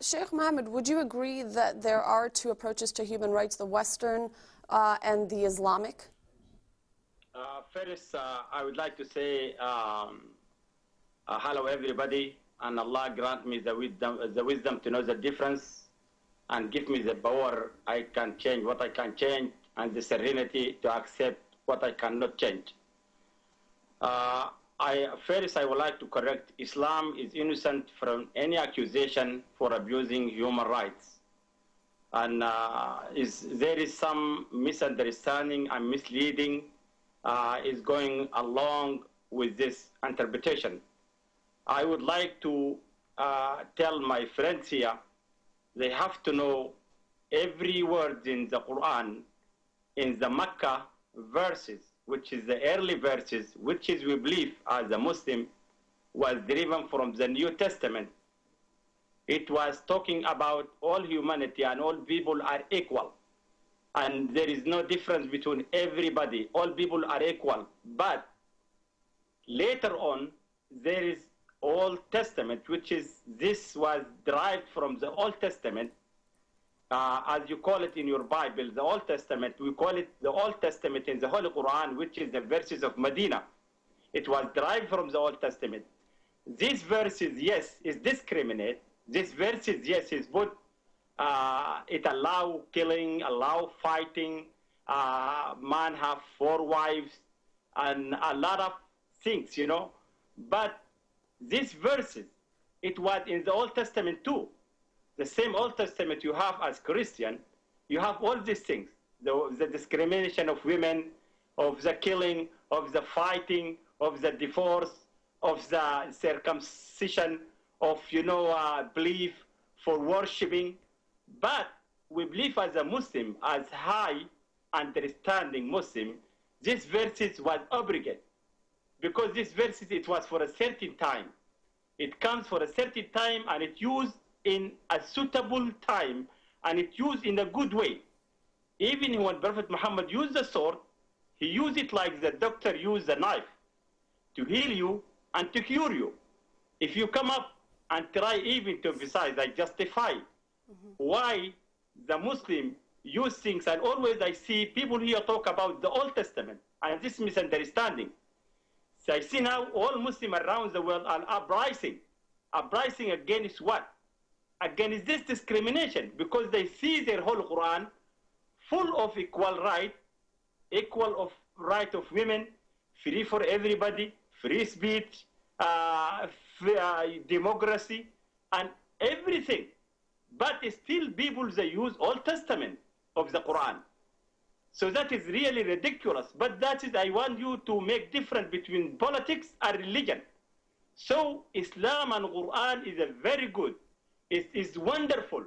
Sheikh Mohammed, would you agree that there are two approaches to human rights, the Western and the Islamic? First, I would like to say hello, everybody, and Allah grant me the wisdom to know the difference and give me the power I can change what I can change and the serenity to accept what I cannot change. First, I would like to correct Islam is innocent from any accusation for abusing human rights. And there is some misunderstanding and misleading is going along with this interpretation. I would like to tell my friends here, they have to know every word in the Quran, in the Makkah verses, which is the early verses, which is we believe as a Muslim, was driven from the New Testament. It was talking about all humanity and all people are equal. And there is no difference between everybody. All people are equal. But later on, there is Old Testament, which is, this was derived from the Old Testament. As you call it in your Bible, the Old Testament, we call it the Old Testament in the Holy Quran, which is the verses of Medina. It was derived from the Old Testament. These verses, yes, is discriminate. These verses, yes, is put, it allow killing, allow fighting, man have 4 wives, and a lot of things, you know. But these verses, it was in the Old Testament too. The same Old Testament you have as Christian, you have all these things. The discrimination of women, of the killing, of the fighting, of the divorce, of the circumcision, of, you know, belief for worshiping. But we believe as a Muslim, as high understanding Muslim, these verses was obligate. Because these verses, it was for a certain time. It comes for a certain time and it used in a suitable time and it used in a good way. Even when Prophet Muhammad used the sword, he used it like the doctor used the knife to heal you and to cure you. If you come up and try even to emphasize, I justify why the Muslim use things, and always I see people here talk about the Old Testament and this misunderstanding. So I see now all Muslims around the world are uprising. Uprising against what? Against this discrimination, because they see their whole Quran full of equal right, equal of right of women, free for everybody, free speech, democracy, and everything. But still people, they use Old Testament of the Quran. So that is really ridiculous. But that is, I want you to make difference between politics and religion. So Islam and Quran is a very good. It is wonderful.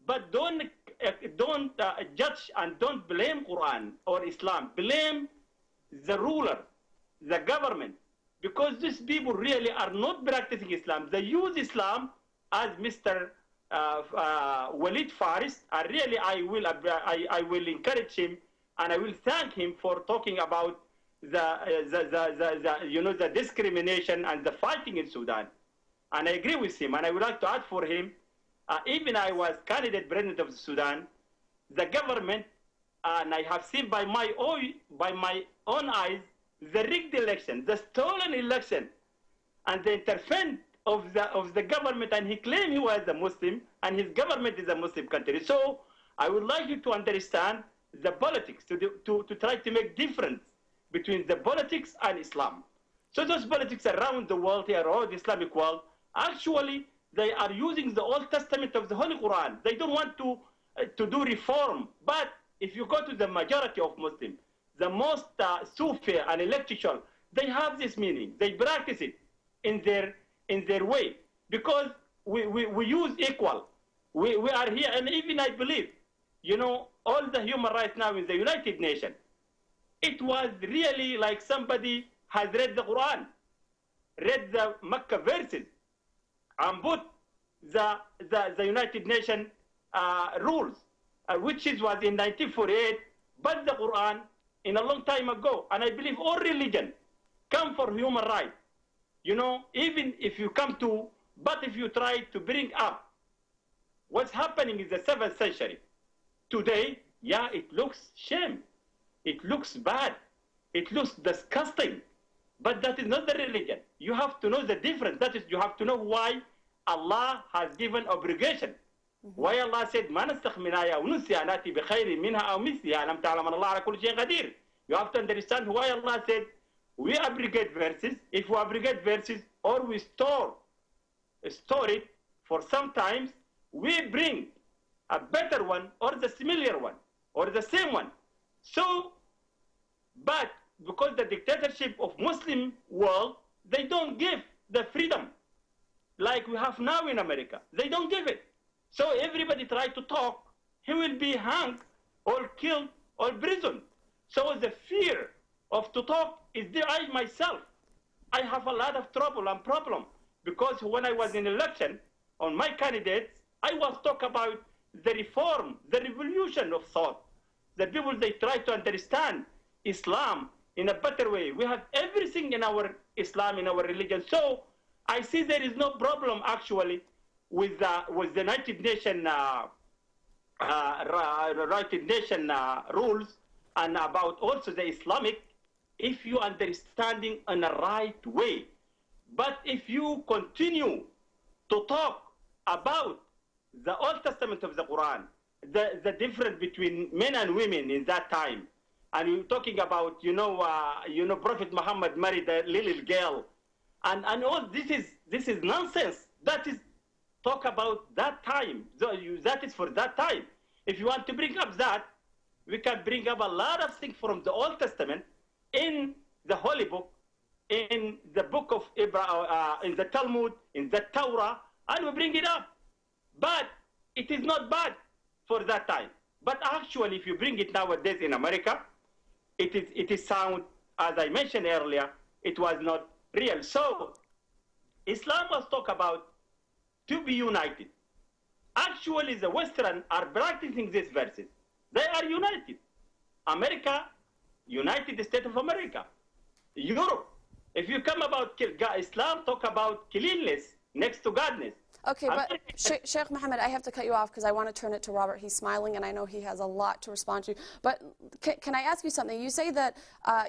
But don't judge and don't blame Quran or Islam. Blame the ruler, the government. Because these people really are not practicing Islam. They use Islam as Mr. Walid Faris. Really, I will encourage him and I will thank him for talking about the discrimination and the fighting in Sudan. And I agree with him. And I would like to add for him, even I was candidate president of Sudan, the government, and I have seen by my own eyes, the rigged election, the stolen election, and the interference of the government, and he claimed he was a Muslim, and his government is a Muslim country. So I would like you to understand the politics, to try to make difference between the politics and Islam. So those politics around the world here, all the Islamic world, actually they are using the Old Testament of the Holy Quran. They don't want to do reform. But if you go to the majority of Muslims, the most Sufi and intellectual, they have this meaning. They practice it in their way, because we use equal. We are here, and even I believe, you know, all the human rights now in the United Nations, it was really like somebody has read the Quran, read the Makkah verses, and put the United Nations rules, which was in 1948, but the Quran in a long time ago. And I believe all religion come for human rights. You know, even if you come to, but if you try to bring up what's happening is the 7th century. Today, yeah, it looks shame. It looks bad. It looks disgusting. But that is not the religion. You have to know the difference. That is, you have to know why Allah has given obligation. Why Allah said, "Ma nastakh min ayah wa nusiha nati bi khayrin minha aw mithliha alam ta'lam anna Allah ala kulli shay'in qadir." You have to understand why Allah said, we abrogate verses. If we abrogate verses or we store it for some times, we bring a better one or the similar one or the same one. So, but because the dictatorship of Muslim world, they don't give the freedom like we have now in America. They don't give it. So everybody try to talk, he will be hanged or killed or imprisoned. So the fear of to talk is there. I myself, I have a lot of trouble and problem because when I was in election on my candidates, I was talk about the reform, the revolution of thought. The people, they try to understand Islam in a better way. We have everything in our Islam, in our religion. So I see there is no problem actually with the United Nations rules and about also the Islamic, if you understanding in a right way. But if you continue to talk about the Old Testament of the Quran, the difference between men and women in that time, and you're talking about, Prophet Muhammad married a little girl, and all this is nonsense. That is talk about that time. That is for that time. If you want to bring up that, we can bring up a lot of things from the Old Testament in the Holy Book, in the book of Abraham, in the Talmud, in the Torah, and we bring it up. But it is not bad for that time. But actually, if you bring it nowadays in America, it is sound, as I mentioned earlier, it was not real. So Islam was talk about to be united. Actually, the Western are practicing these verses. They are united. America, United States of America, Europe. If you come about Islam, talk about cleanliness next to godness. Okay, but Sheikh Mohammed, I have to cut you off because I want to turn it to Robert. He's smiling, and I know he has a lot to respond to. But can I ask you something? You say that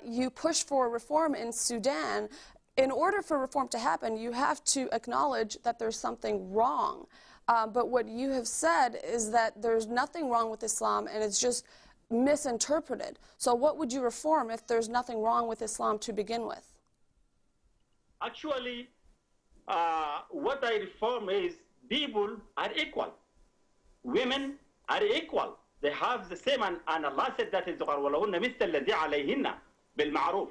you push for reform in Sudan. In order for reform to happen, you have to acknowledge that there's something wrong. But what you have said is that there's nothing wrong with Islam, and it's just misinterpreted. So what would you reform if there's nothing wrong with Islam to begin with? Actually, what I reform is people are equal. Women are equal. They have the same, and Allah said that in the Quran, وَلَهُنَّ مِثْلَ الَّذِي عَلَيْهِنَّ بِالْمَعْرُوفِ.